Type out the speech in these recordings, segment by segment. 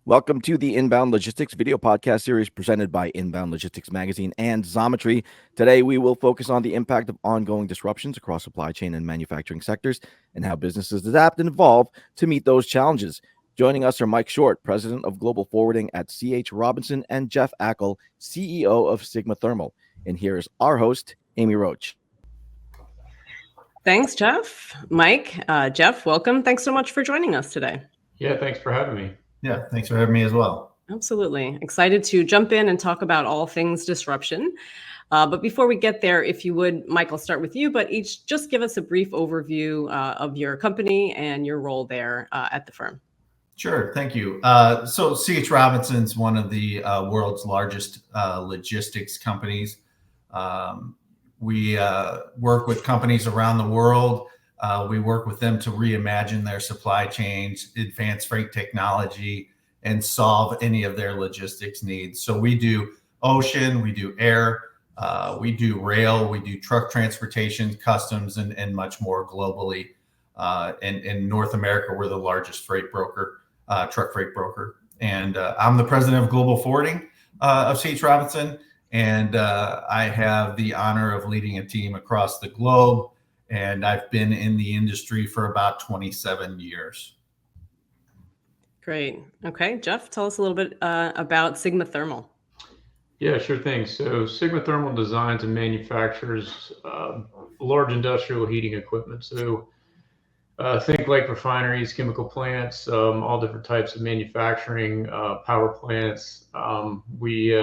Welcome to the Inbound Logistics video podcast series presented by Inbound Logistics Magazine and Xometry. Today, we will focus on the impact of ongoing disruptions across supply chain and manufacturing sectors and how businesses adapt and evolve to meet those challenges. Joining us are Mike Short, President of Global Forwarding at C.H. Robinson, and Jeff Ackel, CEO of Sigma Thermal. And here's our host, Amy Roach. Thanks, Jeff. Mike, Jeff, welcome. Thanks so much for joining us today. Yeah, thanks for having me. Yeah, thanks for having me as well. Absolutely. Excited to jump in and talk about all things disruption. But before we get there, if you would, Mike, I'll start with you, but each just give us a brief overview of your company and your role there at the firm. Sure, thank you. So C.H. Robinson's one of the world's largest logistics companies. We work with companies around the world. We work with them to reimagine their supply chains, advance freight technology, and solve any of their logistics needs. So we do ocean, we do air, we do rail, we do truck transportation, customs, and much more globally. In North America, we're the largest freight broker, truck freight broker. And I'm the president of Global Forwarding of C.H. Robinson. And I have the honor of leading a team across the globe. And I've been in the industry for about 27 years. Great. Okay, Jeff, tell us a little bit about Sigma Thermal. Yeah, sure thing. So Sigma Thermal designs and manufactures large industrial heating equipment. So think like refineries, chemical plants, all different types of manufacturing, power plants. We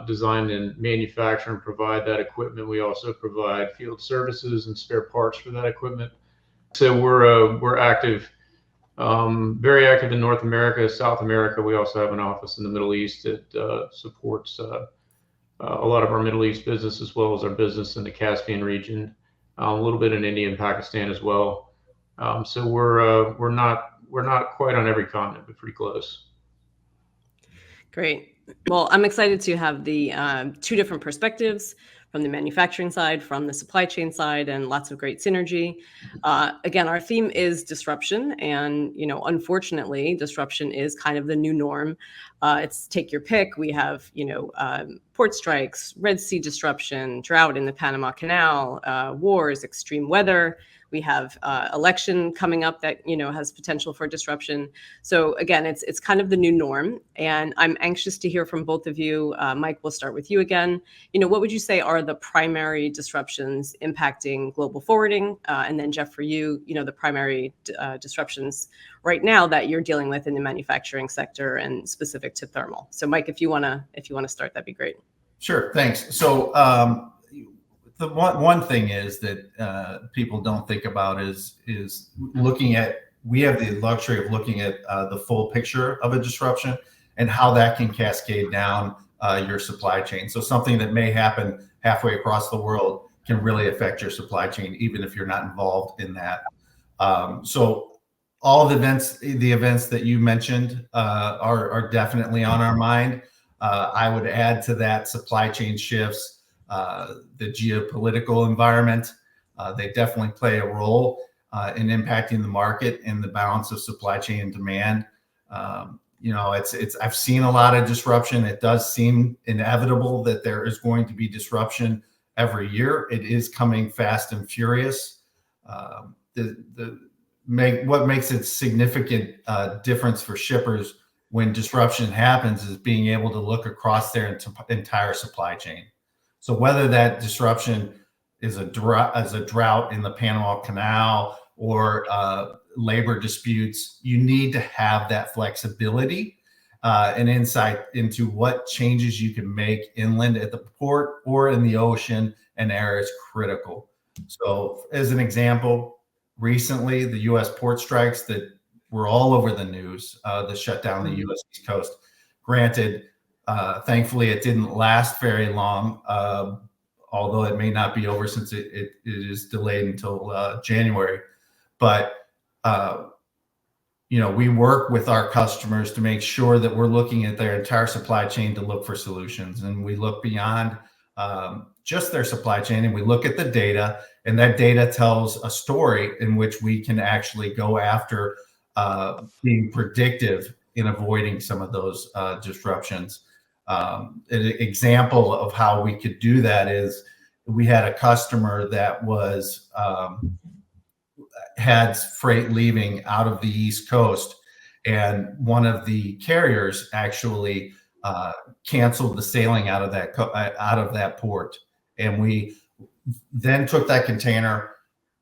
design and manufacture and provide that equipment. We also provide field services and spare parts for that equipment. So we're active, very active in North America, South America. We also have an office in the Middle East that supports a lot of our Middle East business, as well as our business in the Caspian region, a little bit in India and Pakistan as well. So we're not quite on every continent, but pretty close. Great. Well, I'm excited to have the two different perspectives from the manufacturing side, from the supply chain side, and lots of great synergy. Again, our theme is disruption. And, unfortunately, disruption is kind of the new norm. It's take your pick. We have, port strikes, Red Sea disruption, drought in the Panama Canal, wars, extreme weather. We have election coming up that has potential for disruption. So again, it's kind of the new norm, and I'm anxious to hear from both of you. Mike, we'll start with you again. What would you say are the primary disruptions impacting global forwarding? And then Jeff, for you, the primary disruptions right now that you're dealing with in the manufacturing sector and specific to thermal. So Mike, if you want to start, that'd be great. Sure, thanks. So the one thing is that people don't think about is looking at, we have the luxury of looking at the full picture of a disruption and how that can cascade down your supply chain. So something that may happen halfway across the world can really affect your supply chain, even if you're not involved in that. So all the events that you mentioned are definitely on our mind. I would add to that supply chain shifts, the geopolitical environment. They definitely play a role in impacting the market and the balance of supply chain and demand. I've seen a lot of disruption. It does seem inevitable that there is going to be disruption every year. It is coming fast and furious. What makes it significant difference for shippers when disruption happens is being able to look across their entire supply chain. So whether that disruption is a drought in the Panama Canal or labor disputes, you need to have that flexibility and insight into what changes you can make inland at the port or in the ocean and air is critical. So as an example, recently the U.S. port strikes that were all over the news that shut down the U.S. East Coast. Granted, thankfully, it didn't last very long, although it may not be over since it is delayed until January. But, we work with our customers to make sure that we're looking at their entire supply chain to look for solutions. And we look beyond just their supply chain, and we look at the data, and that data tells a story in which we can actually go after being predictive in avoiding some of those disruptions. An example of how we could do that is we had a customer that was had freight leaving out of the East Coast, and one of the carriers actually canceled the sailing out of that port, and we then took that container,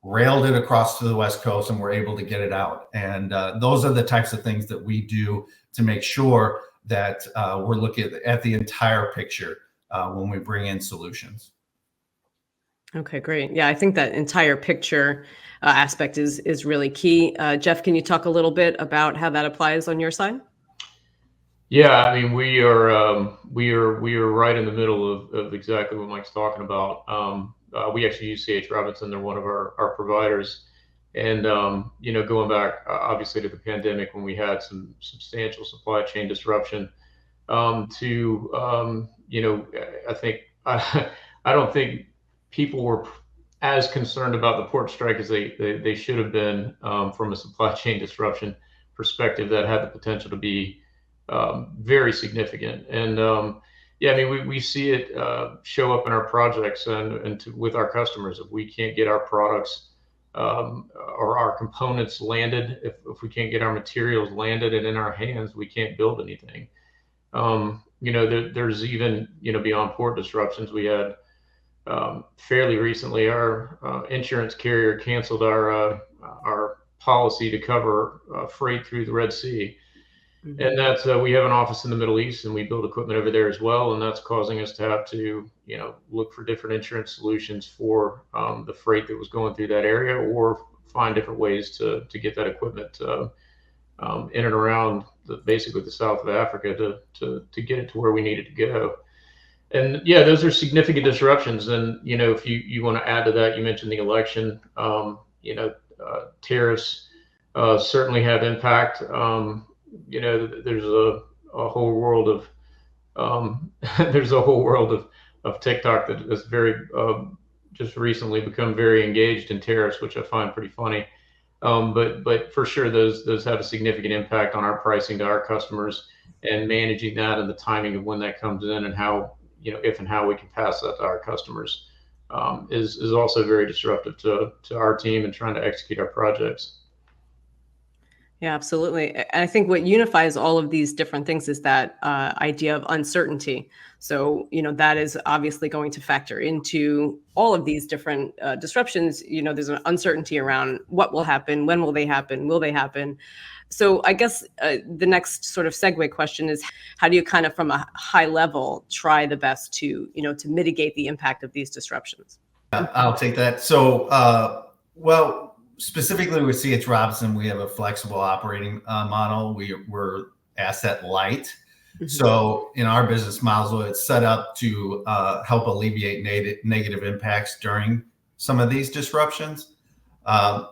railed it across to the West Coast, and were able to get it out. And those are the types of things that we do to make sure that we're looking at the entire picture when we bring in solutions. Okay, great. Yeah, I think that entire picture aspect is really key. Jeff, can you talk a little bit about how that applies on your side? Yeah, I mean, we are right in the middle of exactly what Mike's talking about. We actually use C.H. Robinson. They're one of our providers. And, going back obviously to the pandemic when we had some substantial supply chain disruption, I think, I don't think people were as concerned about the port strike as they should have been from a supply chain disruption perspective that had the potential to be very significant. And yeah, I mean, we see it show up in our projects and with our customers. If we can't get our products or our components landed, if we can't get our materials landed and in our hands, we can't build anything. There's even, beyond port disruptions, we had fairly recently, our insurance carrier canceled our policy to cover freight through the Red Sea. Mm-hmm. And that's we have an office in the Middle East, and we build equipment over there as well, and that's causing us to have to, look for different insurance solutions for the freight that was going through that area, or find different ways to get that equipment in and around basically the south of Africa to get it to where we need it to go. And yeah, those are significant disruptions. And if you want to add to that, you mentioned the election. Tariffs certainly have impact. There's a whole world of there's a whole world of TikTok that has very just recently become very engaged in tariffs, which I find pretty funny. But for sure, those have a significant impact on our pricing to our customers, and managing that and the timing of when that comes in, and how if and how we can pass that to our customers is also very disruptive to our team and trying to execute our projects. Yeah, absolutely. And I think what unifies all of these different things is that idea of uncertainty. So, that is obviously going to factor into all of these different disruptions. There's an uncertainty around what will happen, when will they happen. So I guess the next sort of segue question is, how do you kind of from a high level try the best to mitigate the impact of these disruptions? I'll take that. So, specifically with C.H. Robinson, we have a flexible operating model. We're asset light. Mm-hmm. So in our business model, it's set up to help alleviate negative impacts during some of these disruptions.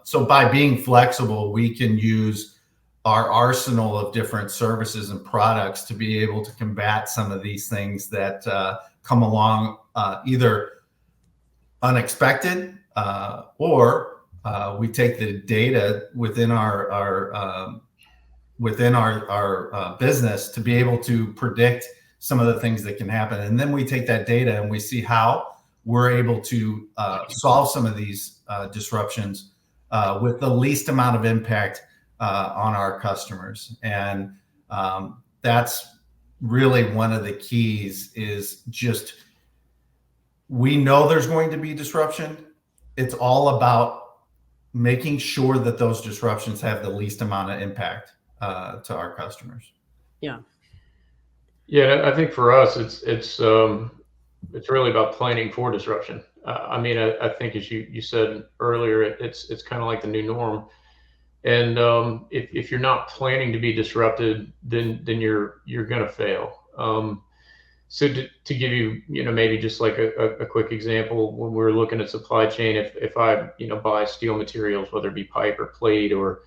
So by being flexible, we can use our arsenal of different services and products to be able to combat some of these things that come along either unexpected or we take the data within our business to be able to predict some of the things that can happen, and then we take that data and we see how we're able to solve some of these disruptions with the least amount of impact on our customers. And that's really one of the keys. Is just, we know there's going to be disruption. It's all about making sure that those disruptions have the least amount of impact to our customers. Yeah. I think for us, it's really about planning for disruption. I think as you said earlier, it's kind of like the new norm. And if you're not planning to be disrupted, then you're going to fail. So to give you, maybe just like a quick example, when we're looking at supply chain, if I, buy steel materials, whether it be pipe or plate or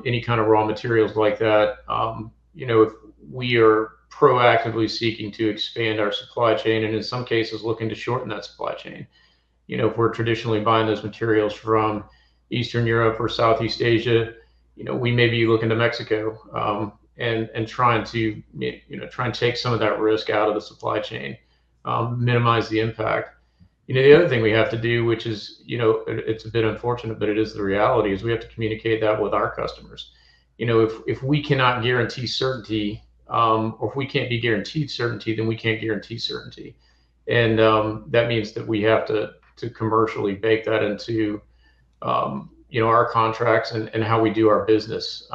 any kind of raw materials like that, if we are proactively seeking to expand our supply chain, and in some cases looking to shorten that supply chain, if we're traditionally buying those materials from Eastern Europe or Southeast Asia, we may be looking to Mexico and trying to try and take some of that risk out of the supply chain, minimize the impact. The other thing we have to do, which is, it's a bit unfortunate, but it is the reality, is we have to communicate that with our customers. If we cannot guarantee certainty, or if we can't be guaranteed certainty, then we can't guarantee certainty. And that means that we have to commercially bake that into, our contracts and how we do our business,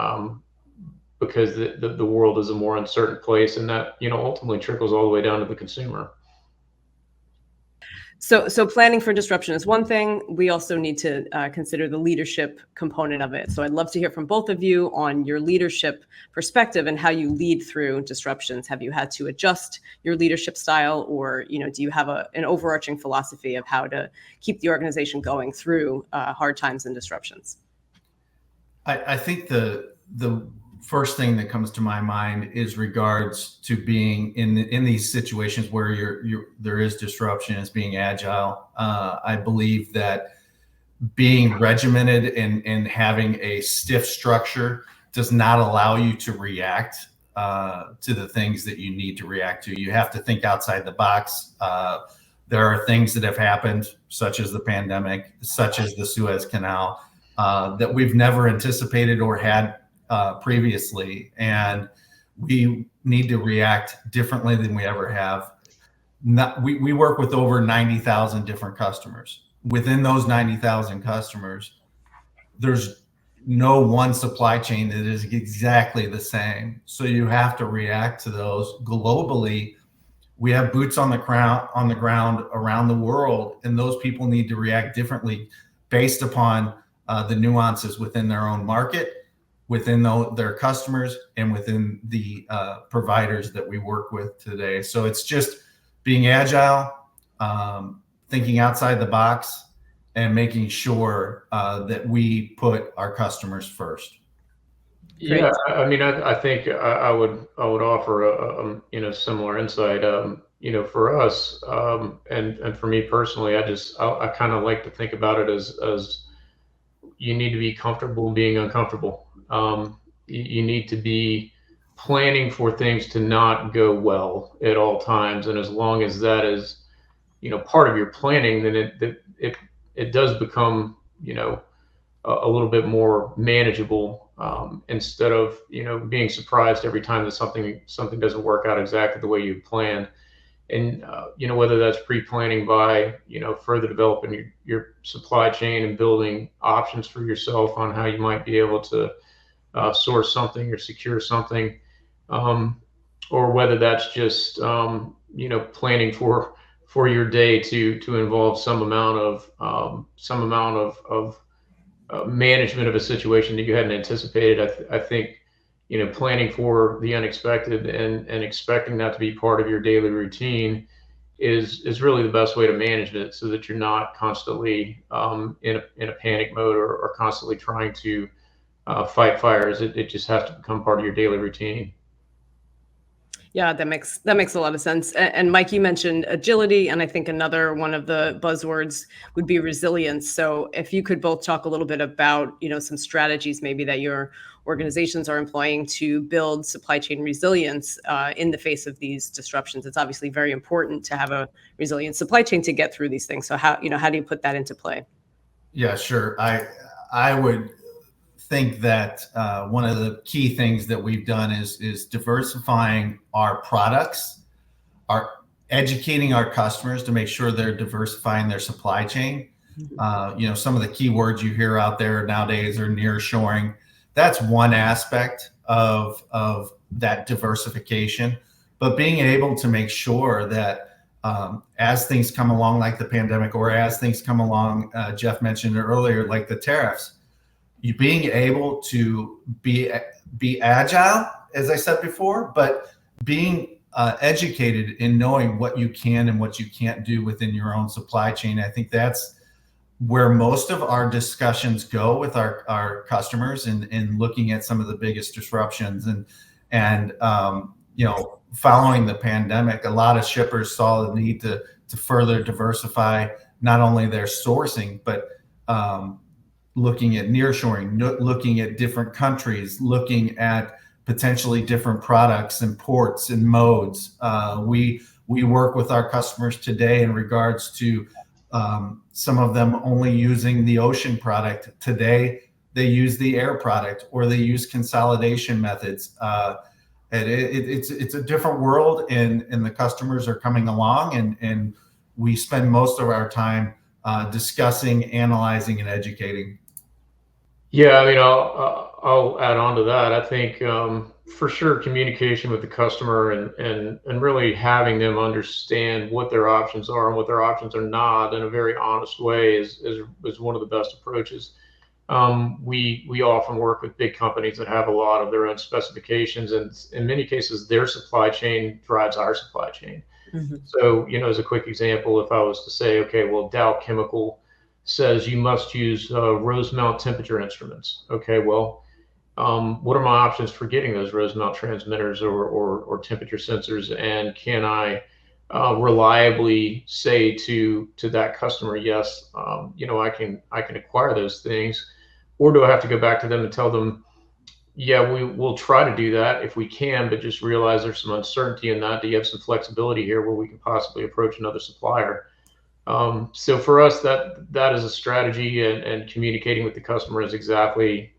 because the world is a more uncertain place, and that, ultimately trickles all the way down to the consumer. So planning for disruption is one thing. We also need to consider the leadership component of it. So I'd love to hear from both of you on your leadership perspective and how you lead through disruptions. Have you had to adjust your leadership style, or do you have an overarching philosophy of how to keep the organization going through hard times and disruptions? I think the first thing that comes to my mind is regards to being in these situations where there is disruption, is being agile. I believe that being regimented and having a stiff structure does not allow you to react to the things that you need to react to. You have to think outside the box. There are things that have happened, such as the pandemic, such as the Suez Canal, that we've never anticipated or had previously, and we need to react differently than we ever have. We work with over 90,000 different customers. Within those 90,000 customers, there's no one supply chain that is exactly the same. So you have to react to those globally. We have boots on the ground around the world, and those people need to react differently based upon the nuances within their own market, within their customers, and within the providers that we work with today. So it's just being agile, thinking outside the box, and making sure that we put our customers first. Yeah, I mean, I think I would offer a similar insight. For us, and for me personally, I kind of like to think about it as you need to be comfortable being uncomfortable. You need to be planning for things to not go well at all times, and as long as that is, part of your planning, then it does become, a little bit more manageable, instead of being surprised every time that something doesn't work out exactly the way you planned. And whether that's pre-planning by further developing your supply chain and building options for yourself on how you might be able to source something or secure something, or whether that's just planning for your day to involve some amount of management of a situation that you hadn't anticipated. I think planning for the unexpected and expecting that to be part of your daily routine is really the best way to manage it, so that you're not constantly in a panic mode or constantly trying to fight fires. It just has to become part of your daily routine. Yeah, that makes a lot of sense. And Mike, you mentioned agility, and I think another one of the buzzwords would be resilience. So if you could both talk a little bit about, some strategies maybe that your organizations are employing to build supply chain resilience in the face of these disruptions. It's obviously very important to have a resilient supply chain to get through these things. So how do you put that into play? Yeah, sure. I would think that one of the key things that we've done is diversifying our products, educating our customers to make sure they're diversifying their supply chain. Some of the key words you hear out there nowadays are nearshoring. That's one aspect of that diversification, but being able to make sure that as things come along, like the pandemic, or as things come along, Jeff mentioned it earlier, like the tariffs, you being able to be agile, as I said before, but being educated in knowing what you can and what you can't do within your own supply chain. I think that's where most of our discussions go with our customers, and looking at some of the biggest disruptions. And following the pandemic, a lot of shippers saw the need to further diversify not only their sourcing, but looking at nearshoring, looking at different countries, looking at potentially different products and ports and modes. We work with our customers today in regards to some of them only using the ocean product. Today, they use the air product, or they use consolidation methods. And it's a different world, and the customers are coming along, and we spend most of our time discussing, analyzing, and educating. Yeah, I mean, I'll add on to that. I think for sure communication with the customer and really having them understand what their options are and what their options are not in a very honest way is one of the best approaches. We often work with big companies that have a lot of their own specifications, and in many cases, their supply chain drives our supply chain. Mm-hmm. So, as a quick example, if I was to say, okay, well, Dow Chemical says you must use Rosemount temperature instruments. Okay, well, what are my options for getting those Rosemount transmitters or temperature sensors? And can I reliably say to that customer, yes, I can acquire those things, or do I have to go back to them and tell them, yeah, we'll try to do that if we can, but just realize there's some uncertainty in that. Do you have some flexibility here where we can possibly approach another supplier? So for us, that is a strategy, and communicating with the customer is exactly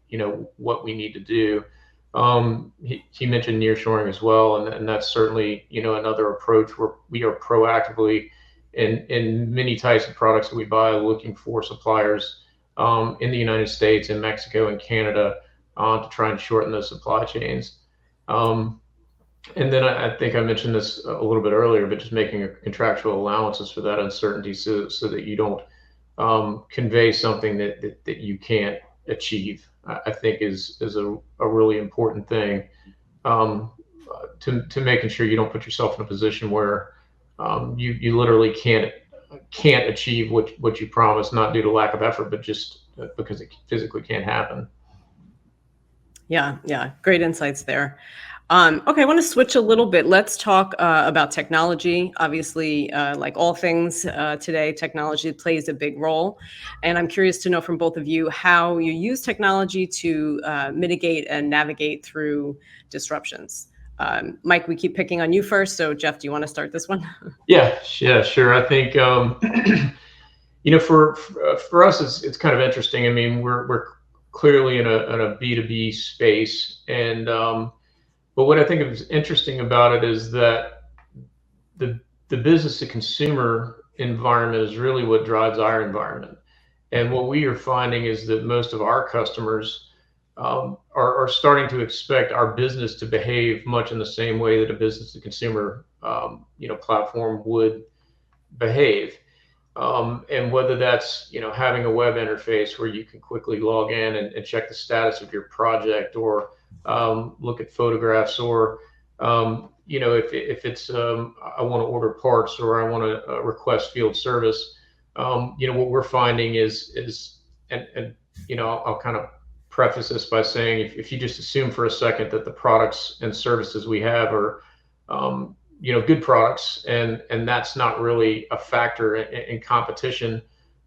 what we need to do. He mentioned nearshoring as well, and that's certainly another approach where we are proactively in many types of products that we buy looking for suppliers in the United States, in Mexico, and Canada to try and shorten those supply chains. And then I think I mentioned this a little bit earlier, but just making contractual allowances for that uncertainty so that you don't convey something that you can't achieve, I think is a really important thing to making sure you don't put yourself in a position where you literally can't achieve what you promised, not due to lack of effort, but just because it physically can't happen. Yeah, great insights there. Okay, I want to switch a little bit. Let's talk about technology. Obviously, like all things today, technology plays a big role. And I'm curious to know from both of you how you use technology to mitigate and navigate through disruptions. Mike, we keep picking on you first. So Jeff, do you want to start this one? Yeah, sure. I think, for us, it's kind of interesting. I mean, we're clearly in a B2B space, and but what I think is interesting about it is that the business to consumer environment is really what drives our environment. And what we are finding is that most of our customers are starting to expect our business to behave much in the same way that a business to consumer platform would behave. And whether that's having a web interface where you can quickly log in and check the status of your project, or look at photographs, or if it's I want to order parts, or I want to request field service, what we're finding is and I'll kind of preface this by saying, if you just assume for a second that the products and services we have are good products, and that's not really a factor in competition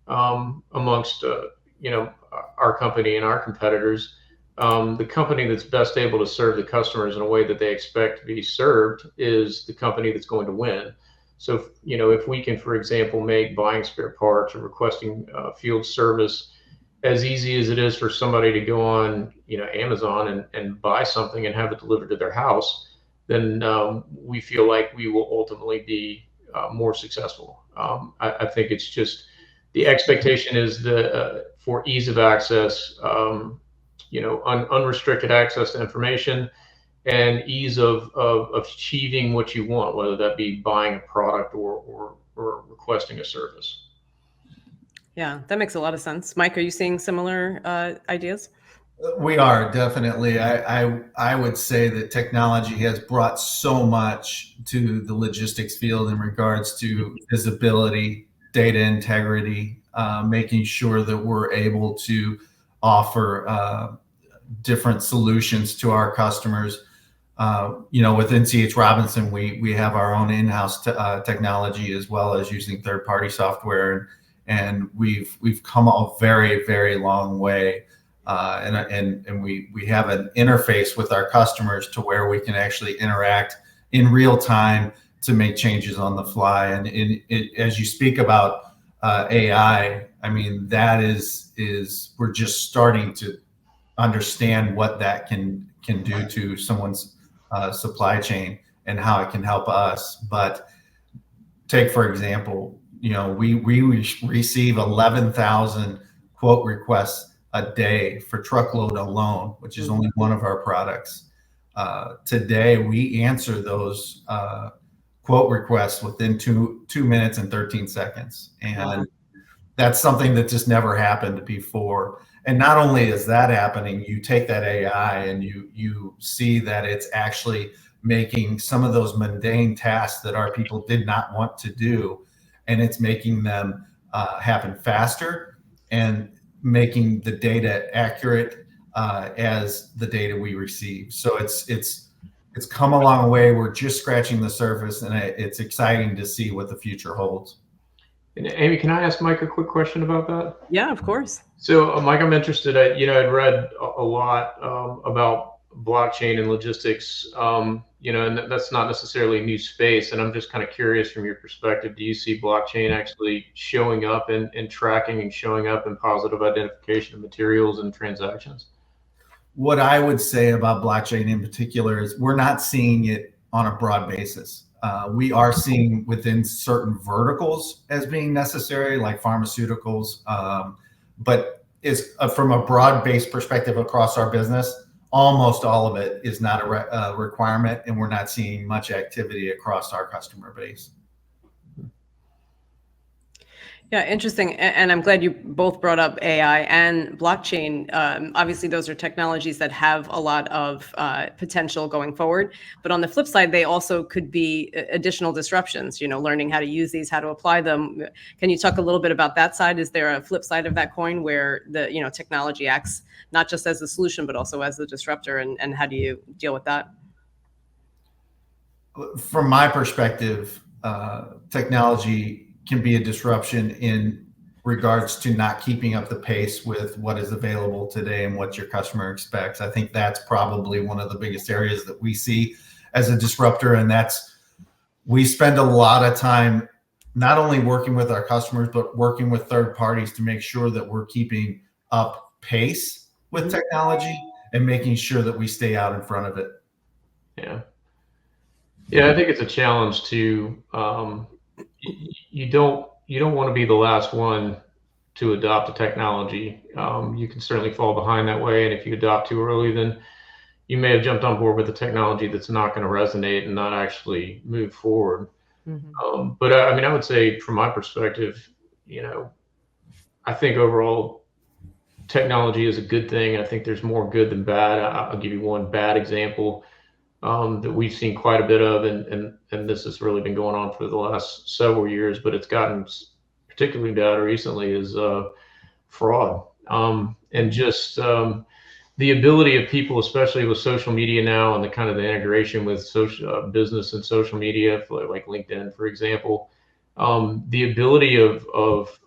amongst our company and our competitors. The company that's best able to serve the customers in a way that they expect to be served is the company that's going to win. So if we can, for example, make buying spare parts or requesting field service as easy as it is for somebody to go on Amazon and buy something and have it delivered to their house, then we feel like we will ultimately be more successful. I think it's just the expectation is that for ease of access, unrestricted access to information, and ease of achieving what you want, whether that be buying a product or requesting a service. Yeah, that makes a lot of sense. Mike, are you seeing similar ideas? We are definitely. I would say that technology has brought so much to the logistics field in regards to visibility, data integrity, making sure that we're able to offer different solutions to our customers. Within C.H. Robinson, we have our own in-house technology, as well as using third-party software, and we've come a very, very long way and we have an interface with our customers to where we can actually interact in real time to make changes on the fly. And as you speak about AI, I mean, that is we're just starting to understand what that can do to someone's supply chain and how it can help us. But take, for example, we receive 11,000 quote requests a day for truckload alone, which is only one of our products. Today, we answer those quote requests within 2 minutes and 13 seconds. And that's something that just never happened before. And not only is that happening, you take that AI and you see that it's actually making some of those mundane tasks that our people did not want to do, and it's making them happen faster and making the data accurate as the data we receive. So it's come a long way. We're just scratching the surface, and it's exciting to see what the future holds. And Amy, can I ask Mike a quick question about that? Yeah, of course. So, Mike, I'm interested. I'd read a lot about blockchain and logistics. And that's not necessarily a new space. And I'm just kind of curious from your perspective. Do you see blockchain actually showing up and tracking and showing up in positive identification of materials and transactions? What I would say about blockchain in particular is we're not seeing it on a broad basis. We are seeing within certain verticals as being necessary, like pharmaceuticals, but is from a broad-based perspective across our business, almost all of it is not a requirement, and we're not seeing much activity across our customer base. Yeah, interesting. And I'm glad you both brought up AI and blockchain. Obviously, those are technologies that have a lot of potential going forward. But on the flip side, they also could be additional disruptions, learning how to use these, how to apply them. Can you talk a little bit about that side? Is there a flip side of that coin where the technology acts not just as the solution, but also as the disruptor? And how do you deal with that? From my perspective, technology can be a disruption in regards to not keeping up the pace with what is available today and what your customer expects. I think that's probably one of the biggest areas that we see as a disruptor. And we spend a lot of time not only working with our customers, but working with third parties to make sure that we're keeping up pace with technology and making sure that we stay out in front of it. Yeah, I think it's a challenge to, you don't want to be the last one to adopt a technology. You can certainly fall behind that way, and if you adopt too early, then you may have jumped on board with a technology that's not going to resonate and not actually move forward. But I would say from my perspective, I think overall technology is a good thing. I think there's more good than bad. I'll give you one bad example that we've seen quite a bit of, and this has really been going on for the last several years, but it's gotten particularly bad recently, is fraud. And just the ability of people, especially with social media now, and the kind of the integration with social business and social media, like LinkedIn, for example, the ability of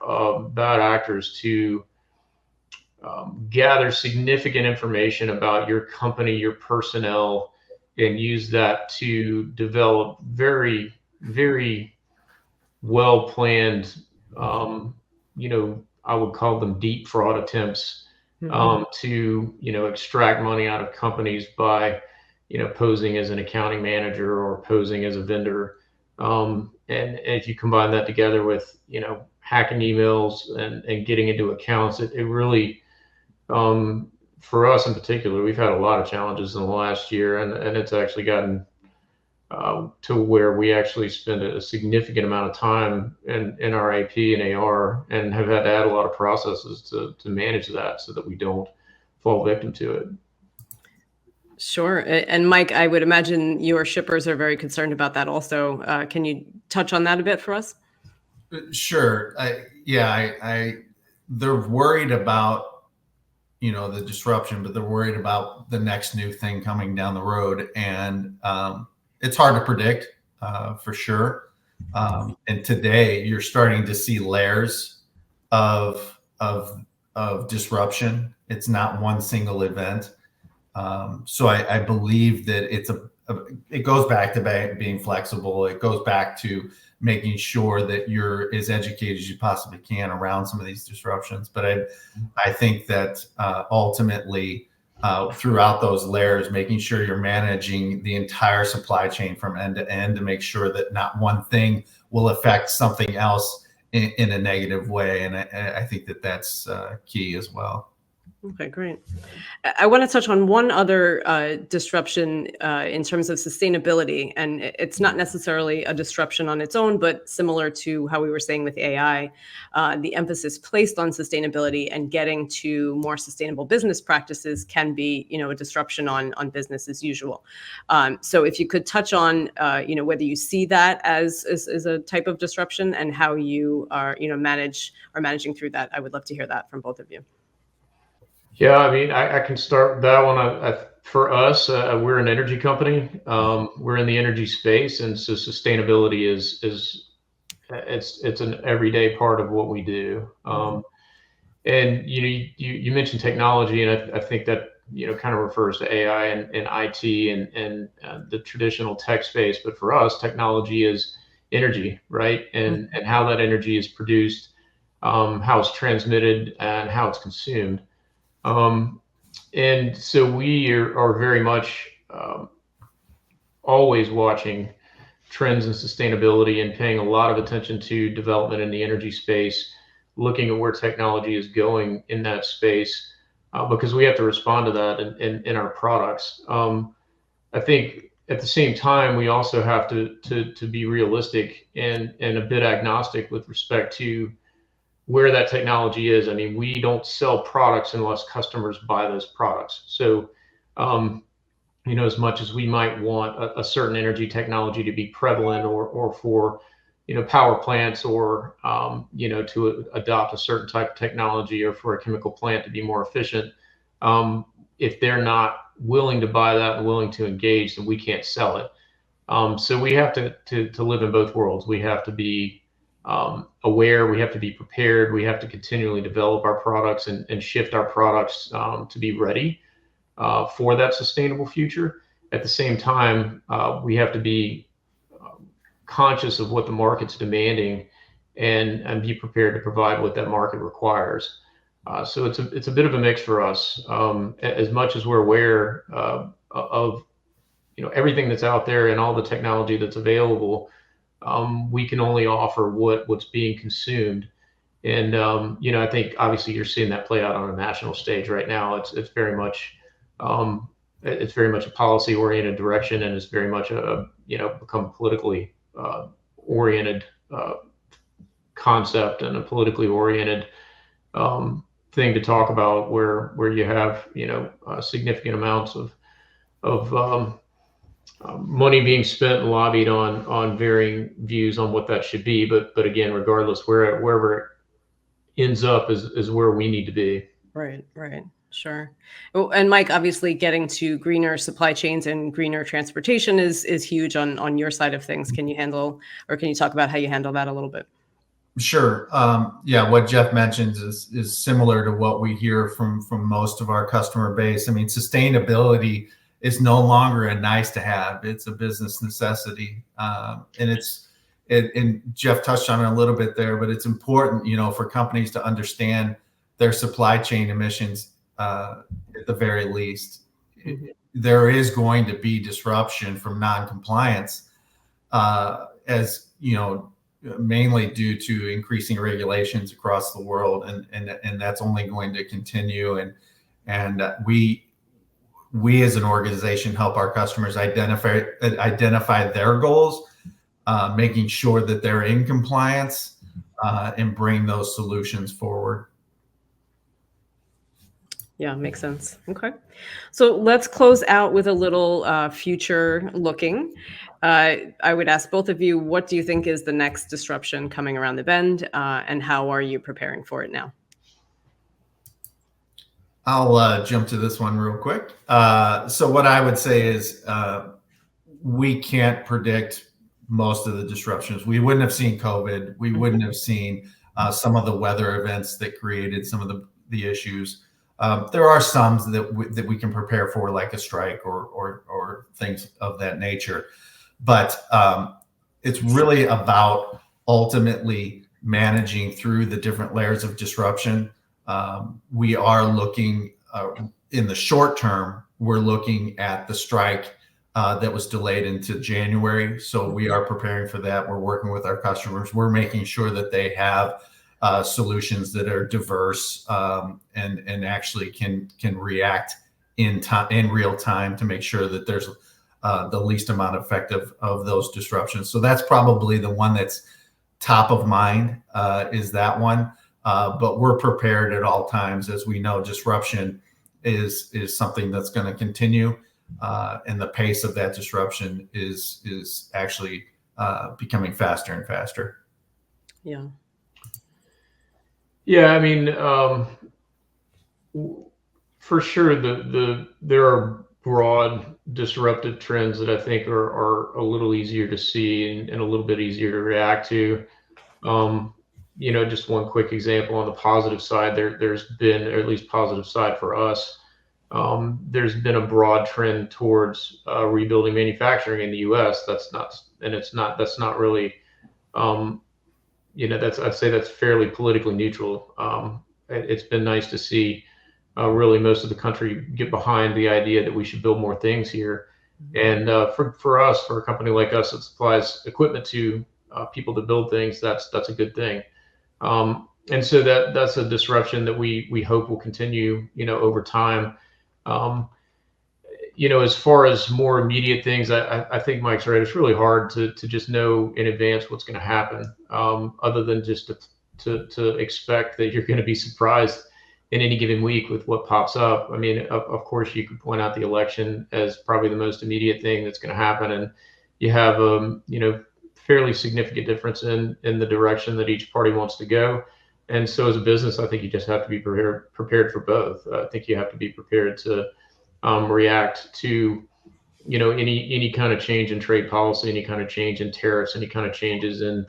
bad actors to gather significant information about your company, your personnel, and use that to develop very, very well-planned, I would call them deep fraud attempts to, extract money out of companies by, posing as an accounting manager or posing as a vendor. And if you combine that together with, hacking emails and getting into accounts, it really, for us in particular, we've had a lot of challenges in the last year, and it's actually gotten to where we actually spend a significant amount of time in our AP and AR, and have had to add a lot of processes to manage that so that we don't fall victim to it. Sure. And Mike, I would imagine your shippers are very concerned about that also. Can you touch on that a bit for us? Sure. They're worried about the disruption, but they're worried about the next new thing coming down the road. And it's hard to predict for sure. And today you're starting to see layers of disruption It's not one single event. So I believe that it goes back to being flexible. It goes back to making sure that you're as educated as you possibly can around some of these disruptions. But I think that ultimately, throughout those layers, making sure you're managing the entire supply chain from end to end to make sure that not one thing will affect something else in a negative way. And I think that that's key as well. Okay, great. I want to touch on one other disruption in terms of sustainability. And it's not necessarily a disruption on its own, but similar to how we were saying with AI, the emphasis placed on sustainability and getting to more sustainable business practices can be, a disruption on business as usual. So if you could touch on, whether you see that as a type of disruption and how you are, managing through that, I would love to hear that from both of you. Yeah, I mean, I can start that one. For us, we're an energy company. We're in the energy space, and so sustainability is it's an everyday part of what we do. And you mentioned technology, and I think that kind of refers to AI and IT and the traditional tech space. But for us, technology is energy, right? And how that energy is produced, how it's transmitted, and how it's consumed. And so we are very much always watching trends in sustainability and paying a lot of attention to development in the energy space, looking at where technology is going in that space, because we have to respond to that in our products. I think at the same time, we also have to be realistic and a bit agnostic with respect to where that technology is. I mean, we don't sell products unless customers buy those products. So, as much as we might want a certain energy technology to be prevalent or for, power plants or, to adopt a certain type of technology or for a chemical plant to be more efficient, if they're not willing to buy that and willing to engage, then we can't sell it. So we have to live in both worlds. We have to be aware, we have to be prepared, we have to continually develop our products and shift our products to be ready for that sustainable future. At the same time, we have to be conscious of what the market's demanding and be prepared to provide what that market requires. So it's a bit of a mix for us. As much as we're aware of everything that's out there and all the technology that's available, we can only offer what's being consumed. And, I think obviously you're seeing that play out on a national stage right now. It's very much a policy oriented direction, and it's very much become politically oriented concept and a politically oriented thing to talk about where you have, significant amounts of money being spent and lobbied on varying views on what that should be. But again, regardless, wherever it ends up is where we need to be. Right. Sure. Oh, and Mike, obviously getting to greener supply chains and greener transportation is huge on your side of things. Can you talk about how you handle that a little bit? Sure. Yeah, what Jeff mentions is similar to what we hear from most of our customer base. I mean, sustainability is no longer a nice to have; it's a business necessity, and Jeff touched on it a little bit there. But it's important, for companies to understand their supply chain emissions at the very least. Mm-hmm. There is going to be disruption from non-compliance, as mainly due to increasing regulations across the world, and that's only going to continue. And we as an organization help our customers identify their goals, making sure that they're in compliance, and bring those solutions forward. Yeah, makes sense. Okay. So let's close out with a little future looking. I would ask both of you, what do you think is the next disruption coming around the bend, and how are you preparing for it now? I'll jump to this one real quick. So what I would say is we can't predict most of the disruptions. We wouldn't have seen COVID. We wouldn't have seen some of the weather events that created some of the issues. There are some that we can prepare for, like a strike or things of that nature. But it's really about ultimately managing through the different layers of disruption. We are looking in the short term, we're looking at the strike that was delayed into January. So we are preparing for that. We're working with our customers. We're making sure that they have solutions that are diverse and actually can react in real time to make sure that there's the least amount effective of those disruptions. So that's probably the one that's top of mind, is that one. But we're prepared at all times. As we know, disruption is something that's going to continue, and the pace of that disruption is actually becoming faster and faster. Yeah. Yeah, I mean, for sure, there are broad disruptive trends that I think are a little easier to see and a little bit easier to react to. Just one quick example on the positive side, there's been, or at least positive side for us, there's been a broad trend towards rebuilding manufacturing in the U.S. That's not really, I'd say that's fairly politically neutral. It's been nice to see really most of the country get behind the idea that we should build more things here. And for us, for a company like us that supplies equipment to people to build things, that's a good thing. And so that's a disruption that we hope will continue, over time. As far as more immediate things, I think Mike's right. It's really hard to just know in advance what's going to happen, other than just to expect that you're going to be surprised in any given week with what pops up. I mean, of course, you could point out the election as probably the most immediate thing that's going to happen, and you have fairly significant difference in the direction that each party wants to go. And so, as a business, I think you just have to be prepared for both. I think you have to be prepared to react to any kind of change in trade policy, any kind of change in tariffs, any kind of changes in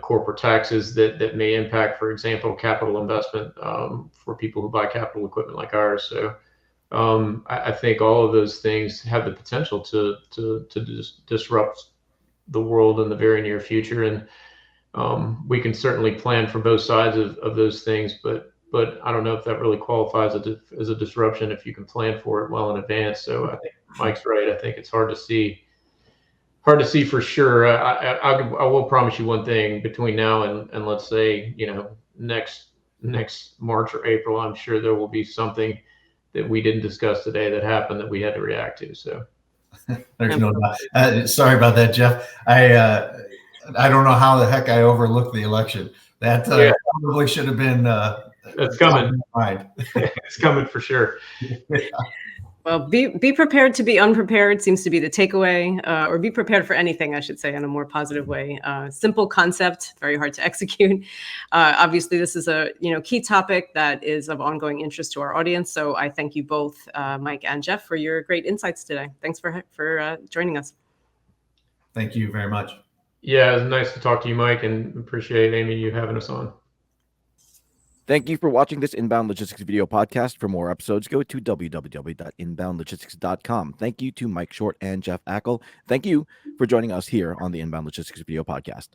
corporate taxes that may impact, for example, capital investment for people who buy capital equipment like ours. So I think all of those things have the potential to disrupt the world in the very near future, and we can certainly plan for both sides of those things, but I don't know if that really qualifies as a disruption if you can plan for it well in advance. So I think Mike's right. I think it's hard to see for sure. I will promise you one thing: between now and let's say next March or April, I'm sure there will be something that we didn't discuss today that happened that we had to react to. So there's no doubt. Sorry about that, Jeff. I don't know how the heck I overlooked the election. That probably should have been. That's coming. It's coming for sure. Yeah. Well, be prepared to be unprepared seems to be the takeaway, or be prepared for anything, I should say, in a more positive way. Simple concept, very hard to execute. Obviously, this is a key topic that is of ongoing interest to our audience. So I thank you both, Mike and Jeff, for your great insights today. Thanks for joining us. Thank you very much. Yeah, it was nice to talk to you, Mike, and appreciate, Amy, you having us on. Thank you for watching this Inbound Logistics video podcast. For more episodes, go to www.inboundlogistics.com. Thank you to Mike Short and Jeff Ackel. Thank you for joining us here on the Inbound Logistics video podcast.